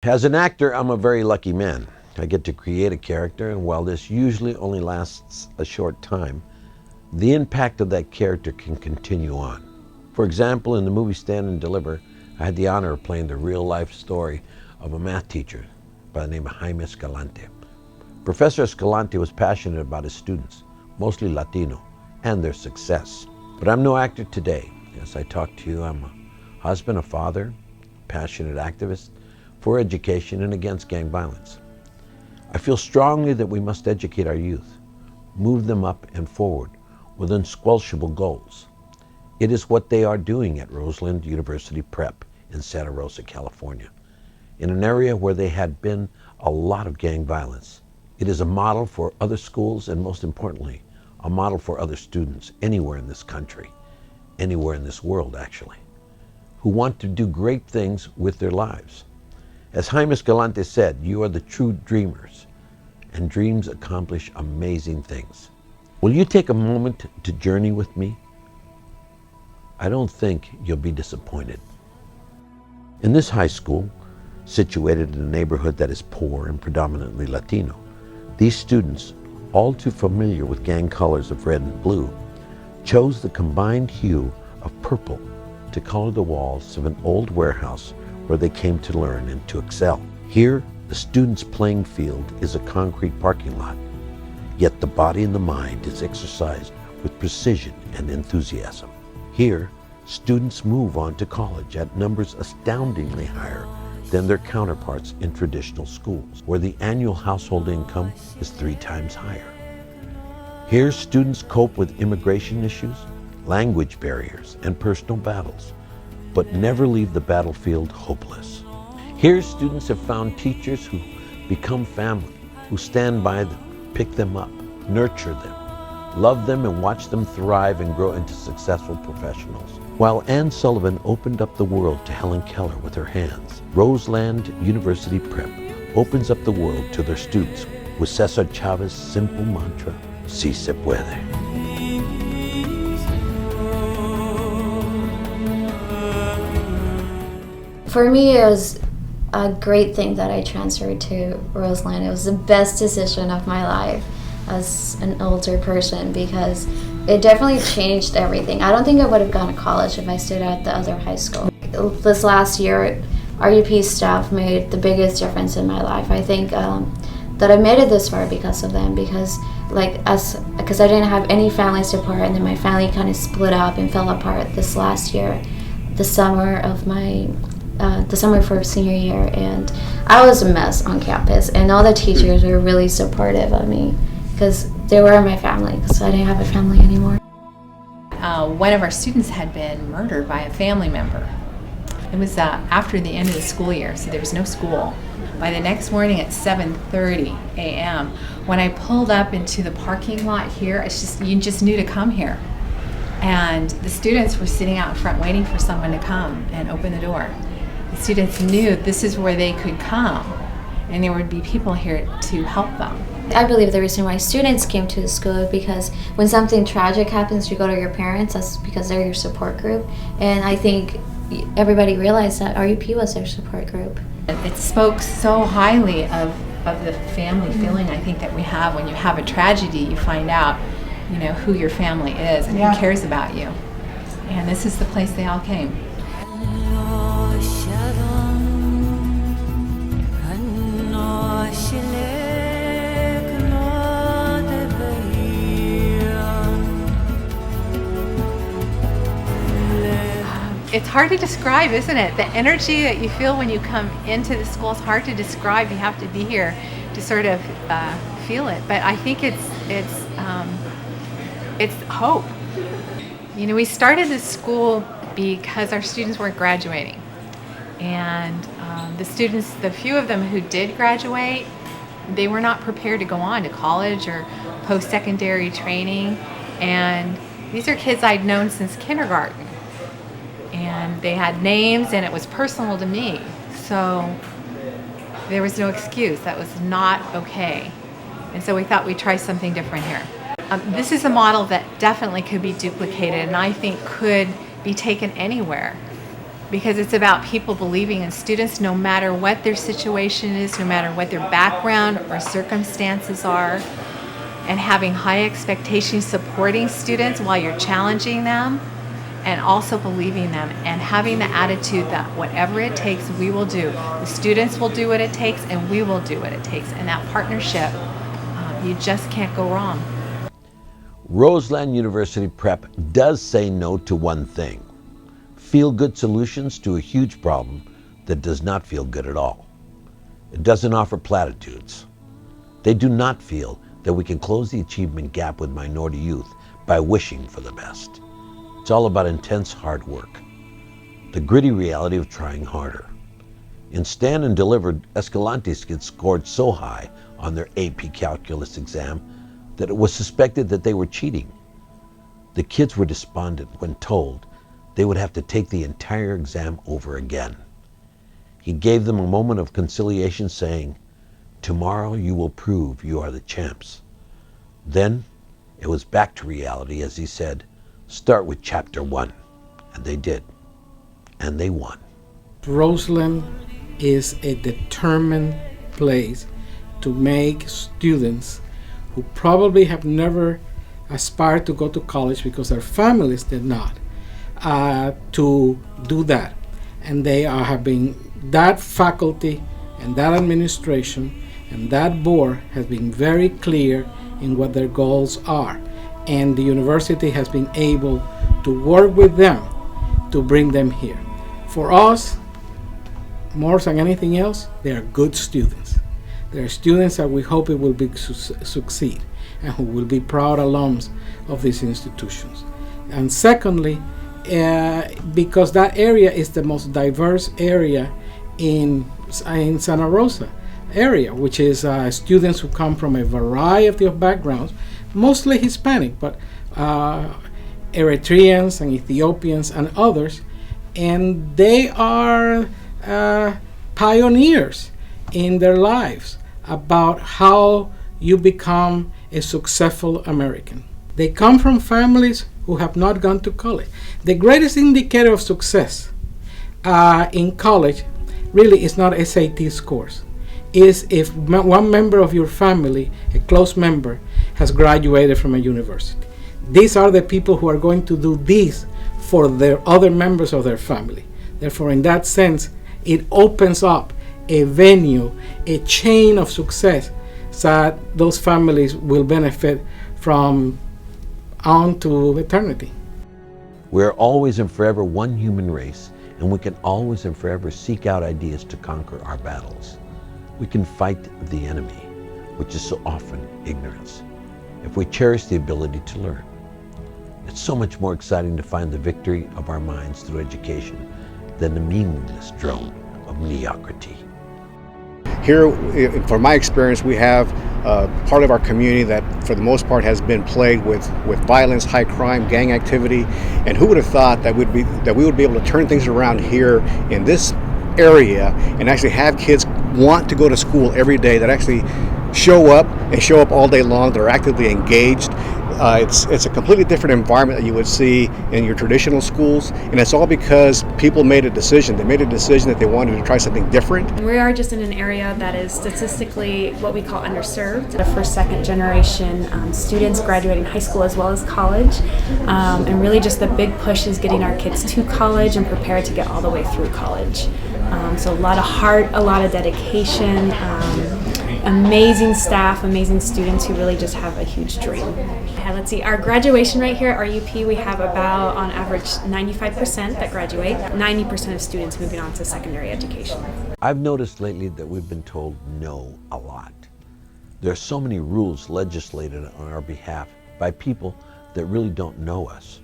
As an actor, I'm a very lucky man. I get to create a character, and while this usually only lasts a short time, the impact of that character can continue on. For example, in the movie Stand and Deliver, I had the honor of playing the real-life story of a math teacher by the name of Jaime Escalante. Professor Escalante was passionate about his students, mostly Latino, and their success. But I'm no actor today. As I talk to you, I'm a husband, a father, passionate activist for education and against gang violence. I feel strongly that we must educate our youth, move them up and forward with unsquelchable goals. It is what they are doing at Roseland University Prep in Santa Rosa, California, in an area where there had been a lot of gang violence. It is a model for other schools and, most importantly, a model for other students anywhere in this country, anywhere in this world actually, who want to do great things with their lives. As Jaime Escalante said, you are the true dreamers, and dreams accomplish amazing things. Will you take a moment to journey with me? I don't think you'll be disappointed. In this high school, situated in a neighborhood that is poor and predominantly Latino, these students, all too familiar with gang colors of red and blue, chose the combined hue of purple to color the walls of an old warehouse where they came to learn and to excel. Here, the students' playing field is a concrete parking lot, yet the body and the mind is exercised with precision and enthusiasm. Here, students move on to college at numbers astoundingly higher than their counterparts in traditional schools, where the annual household income is 3 times higher. Here, students cope with immigration issues, language barriers, and personal battles, but never leave the battlefield hopeless. Here, students have found teachers who become family, who stand by them, pick them up, nurture them, love them, and watch them thrive and grow into successful professionals. While Anne Sullivan opened up the world to Helen Keller with her hands, Roseland University Prep opens up the world to their students with Cesar Chavez's simple mantra, Si se puede. For me, it was a great thing that I transferred to Roseland. It was the best decision of my life as an older person because it definitely changed everything. I don't think I would have gone to college if I stayed at the other high school. This last year, RUP staff made the biggest difference in my life. I think that I made it this far because of them, because I didn't have any family support, and then my family kind of split up and fell apart this last year, the summer for senior year, and I was a mess on campus, and all the teachers were really supportive of me because they were my family, because I didn't have a family anymore. One of our students had been murdered by a family member. It was after the end of the school year, so there was no school. By the next morning at 7:30 a.m., when I pulled up into the parking lot here, you just knew to come here. And the students were sitting out in front waiting for someone to come and open the door. The students knew this is where they could come, and there would be people here to help them. I believe the reason why students came to the school is because when something tragic happens, you go to your parents. That's because they're your support group. And I think everybody realized that RUP was their support group. It spoke so highly of the family feeling, I think, that we have when you have a tragedy. You find out, who your family is and who cares about you. And this is the place they all came. It's hard to describe, isn't it? The energy that you feel when you come into the school is hard to describe. You have to be here to sort of feel it. But I think it's hope. We started this school because our students weren't graduating, and the few of them who did graduate, they were not prepared to go on to college or post-secondary training. And these are kids I'd known since kindergarten. And they had names, and it was personal to me. So there was no excuse. That was not okay. And so we thought we'd try something different here. This is a model that definitely could be duplicated, and I think could be taken anywhere. because it's about people believing in students no matter what their situation is, no matter what their background or circumstances are, and having high expectations, supporting students while you're challenging them, and also believing them and having the attitude that whatever it takes, we will do. The students will do what it takes and we will do what it takes. And that partnership, you just can't go wrong. Roseland University Prep does say no to one thing: feel-good solutions to a huge problem that does not feel good at all. It doesn't offer platitudes. They do not feel that we can close the achievement gap with minority youth by wishing for the best. It's all about intense hard work, the gritty reality of trying harder. In Stand and Delivered, Escalante's kids scored so high on their AP Calculus exam that it was suspected that they were cheating. The kids were despondent when told they would have to take the entire exam over again. He gave them a moment of conciliation, saying, "Tomorrow you will prove you are the champs." Then it was back to reality as he said, "Start with chapter 1." And they did. And they won. Roseland is a determined place to make students who probably have never aspired to go to college because their families did not, to do that. And they are having that faculty and that administration and that board has been very clear in what their goals are. And the university has been able to work with them to bring them here. For us, more than anything else, they are good students. They are students that we hope it will be succeed and who will be proud alums of these institutions. And secondly, because that area is the most diverse area in Santa Rosa area, which is students who come from a variety of backgrounds, mostly Hispanic, but Eritreans and Ethiopians and others, and they are pioneers in their lives about how you become a successful American. They come from families who have not gone to college. The greatest indicator of success in college really is not SAT scores. Is if one member of your family, a close member, has graduated from a university. These are the people who are going to do this for their other members of their family. Therefore, in that sense, it opens up a venue, a chain of success that those families will benefit from on to eternity. We're always and forever one human race, and we can always and forever seek out ideas to conquer our battles. We can fight the enemy, which is so often ignorance, if we cherish the ability to learn. It's so much more exciting to find the victory of our minds through education than the meaningless drone of mediocrity. Here, from my experience, we have part of our community that for the most part has been plagued with violence, high crime, gang activity, and who would have thought that we would be able to turn things around here in this area and actually have kids want to go to school every day, that actually show up all day long, that are actively engaged. It's a completely different environment that you would see in your traditional schools, and it's all because people made a decision. They made a decision that they wanted to try something different. We are just in an area that is statistically what we call underserved. The first, second generation students graduating high school as well as college, and really just the big push is getting our kids to college and prepared to get all the way through college. So a lot of heart, a lot of dedication, amazing staff, amazing students who really just have a huge dream. Let's see, our graduation rate here at RUP, we have about, on average, 95% that graduate, 90% of students moving on to secondary education. I've noticed lately that we've been told no a lot. There are so many rules legislated on our behalf by people that really don't know us,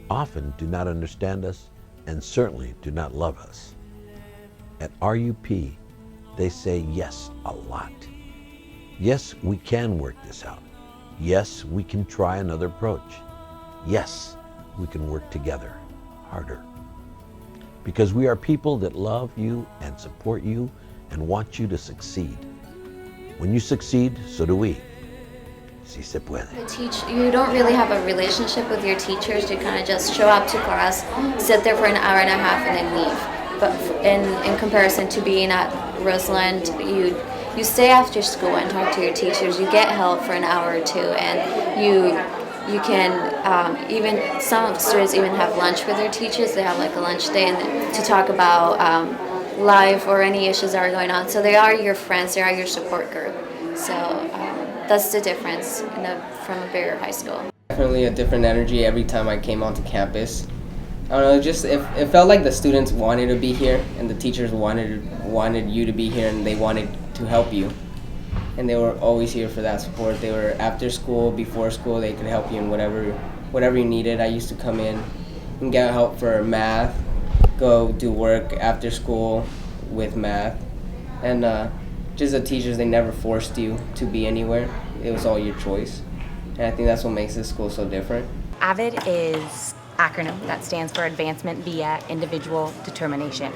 often do not understand us, and certainly do not love us. At RUP, they say yes a lot. Yes, we can work this out. Yes, we can try another approach. Yes, we can work together harder. Because we are people that love you and support you and want you to succeed. When you succeed, so do we. si se puede. You don't really have a relationship with your teachers. You kind of just show up to class, sit there for an hour and a half, and then leave. But in comparison to being at Roseland, you stay after school and talk to your teachers. You get help for an hour or two, and you can even some students even have lunch with their teachers. They have like a lunch day and to talk about life or any issues that are going on. So they are your friends. They are your support group. So that's the difference from a bigger high school. Definitely a different energy every time I came onto campus. I don't know, just it felt like the students wanted to be here and the teachers wanted you to be here and they wanted to help you. And they were always here for that support. They were after school, before school, they could help you in whatever you needed. I used to come in and get help for math, go do work after school with math. And just the teachers, they never forced you to be anywhere. It was all your choice. And I think that's what makes this school so different. AVID is acronym that stands for Advancement via Individual Determination.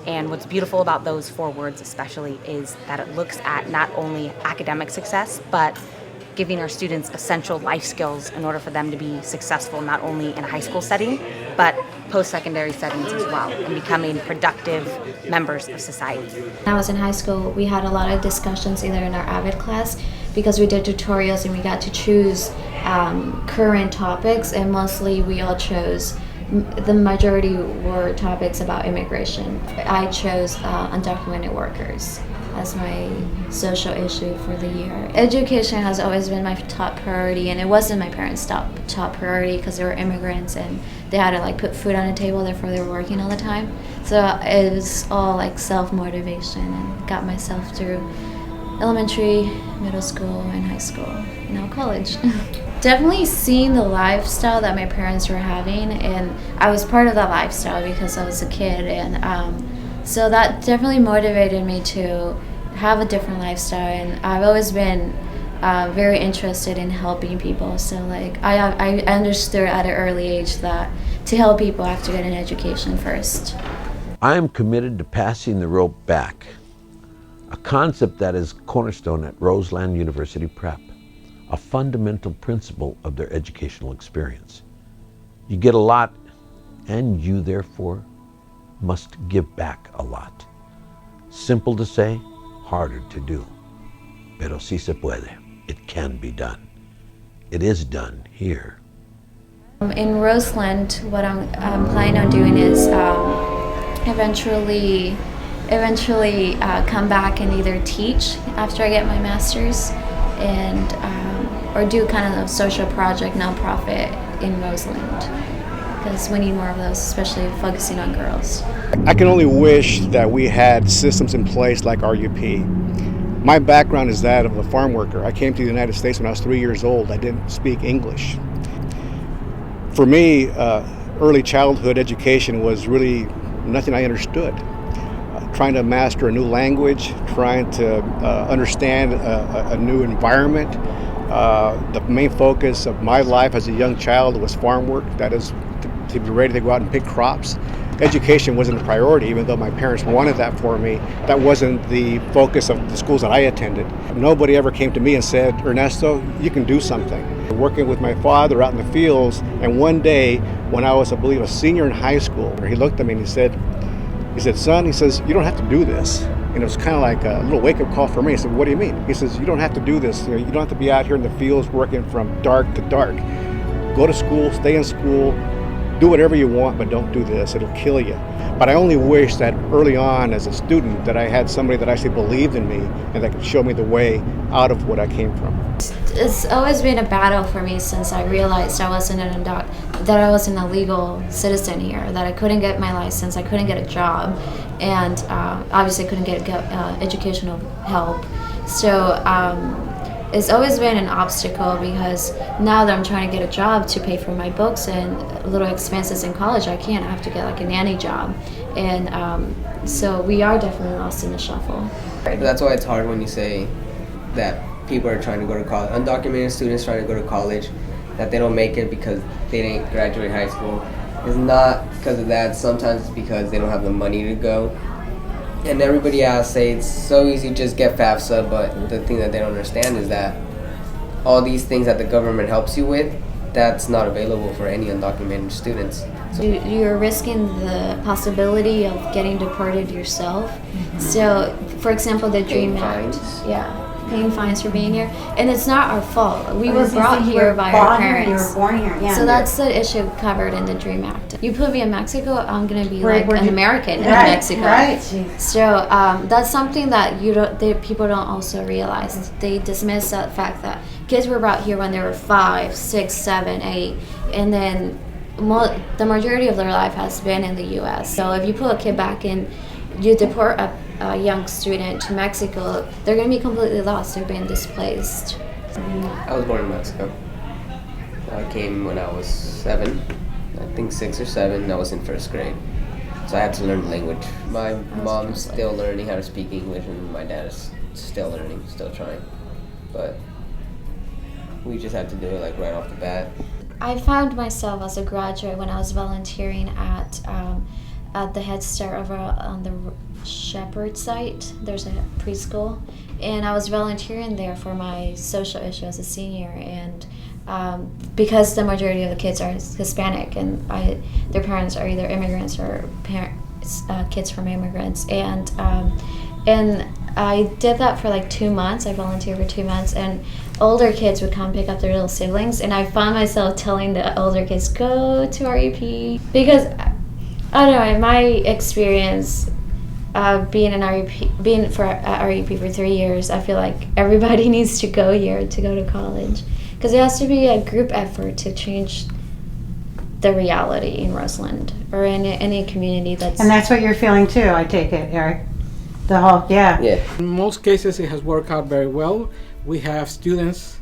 And what's beautiful about those 4 words especially is that it looks at not only academic success, but giving our students essential life skills in order for them to be successful not only in a high school setting, but post-secondary settings as well, and becoming productive members of society. When I was in high school, we had a lot of discussions either in our AVID class because we did tutorials and we got to choose current topics, and mostly we all chose, the majority were topics about immigration. I chose undocumented workers as my social issue for the year. Education has always been my top priority, and it wasn't my parents' top priority because they were immigrants and they had to like put food on the table, therefore they were working all the time. So it was all like self-motivation, and got myself through elementary, middle school, and high school, and now college. Definitely seeing the lifestyle that my parents were having, and I was part of that lifestyle because I was a kid, and so that definitely motivated me to have a different lifestyle. And I've always been very interested in helping people. So like I understood at an early age that to help people I have to get an education first. I am committed to passing the rope back, a concept that is cornerstone at Roseland University Prep, a fundamental principle of their educational experience. You get a lot, and you therefore must give back a lot. Simple to say, harder to do. Pero si se puede. It can be done. It is done here. In Roseland, what I'm planning on doing is eventually come back and either teach after I get my master's, and or do kind of a social project, nonprofit in Roseland, because we need more of those, especially focusing on girls. I can only wish that we had systems in place like RUP. My background is that of a farm worker. I came to the United States when I was 3 years old. I didn't speak English. For me, early childhood education was really nothing I understood. Trying to master a new language, trying to understand a new environment. The main focus of my life as a young child was farm work. That is, to be ready to go out and pick crops. Education wasn't a priority, even though my parents wanted that for me. That wasn't the focus of the schools that I attended. Nobody ever came to me and said, Ernesto, you can do something. Working with my father out in the fields, and one day when I was, I believe, a senior in high school, he looked at me and he said, son, he says, you don't have to do this. And it was kind of like a little wake-up call for me. I said, what do you mean? He says, you don't have to do this. You don't have to be out here in the fields working from dark to dark. Go to school, stay in school, do whatever you want, but don't do this. It'll kill you. But I only wish that early on as a student that I had somebody that actually believed in me and that could show me the way out of what I came from. It's always been a battle for me since I realized I wasn't that I wasn't a legal citizen here, that I couldn't get my license, I couldn't get a job, and obviously couldn't get educational help. So it's always been an obstacle, because now that I'm trying to get a job to pay for my books and little expenses in college, I can't. I have to get like a nanny job, and so we are definitely lost in the shuffle. That's why it's hard when you say that people are trying to go to college, undocumented students trying to go to college, that they don't make it because they didn't graduate high school. It's not because of that. Sometimes it's because they don't have the money to go. And everybody else say it's so easy to just get FAFSA, but the thing that they don't understand is that all these things that the government helps you with, that's not available for any undocumented students. So You're risking the possibility of getting deported yourself. So, for example, the Paying Dream Act. fines. Yeah, paying fines for being here. And it's not our fault. We I were was gonna brought say, you here were by our born here, parents. You were born here, yeah. So that's the issue covered in the Dream Act. You put me in Mexico, I'm gonna be Where- like where'd an you- American in Right, Mexico. right, jeez. So that's something that people don't also realize. They dismiss that fact that kids were brought here when they were 5, 6, 7, 8, and then the majority of their life has been in the U.S. So if you put a kid back in, you deport a young student to Mexico, they're going to be completely lost. They're being displaced. I was born in Mexico. I came when I was 7, I think 6 or 7. I was in 1st grade, so I had to learn the language. My mom's still learning how to speak English, and my dad is still learning, still trying. But we just had to do it like right off the bat. I found myself as a graduate when I was volunteering at the Head Start over on the Shepherd site. There's a preschool, and I was volunteering there for my social issue as a senior. And because the majority of the kids are Hispanic, and their parents are either immigrants or kids from immigrants, and I did that for like 2 months. I volunteered for 2 months, and older kids would come pick up their little siblings, and I found myself telling the older kids, go to REP, because I don't know, in my experience being at REP for 3 years, I feel like everybody needs to go here to go to college, because it has to be a group effort to change the reality in Roseland or in any community that's... And that's what you're feeling too, I take it, Eric. The whole, yeah. In most cases, it has worked out very well. We have students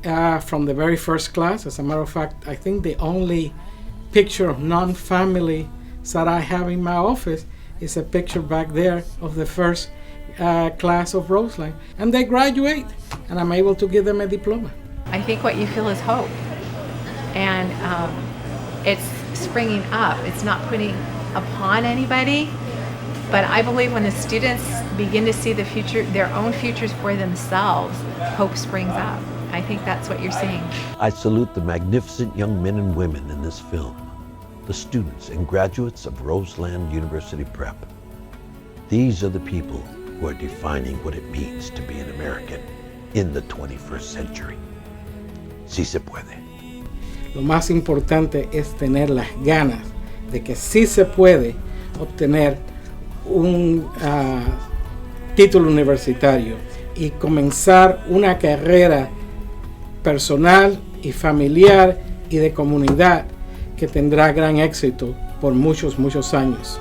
from the very first class. As a matter of fact, I think the only picture of non-family that I have in my office is a picture back there of the first class of Roseland. And they graduate, and I'm able to give them a diploma. I think what you feel is hope, and it's springing up. It's not putting upon anybody, but I believe when the students begin to see the future, their own futures for themselves, hope springs up. I think that's what you're seeing. I salute the magnificent young men and women in this film, the students and graduates of Roseland University Prep. These are the people who are defining what it means to be an American in the 21st century. Sí se puede. Lo más importante es tener las ganas de que sí se puede obtener un título universitario y comenzar una carrera personal y familiar y de comunidad que tendrá gran éxito por muchos, muchos años.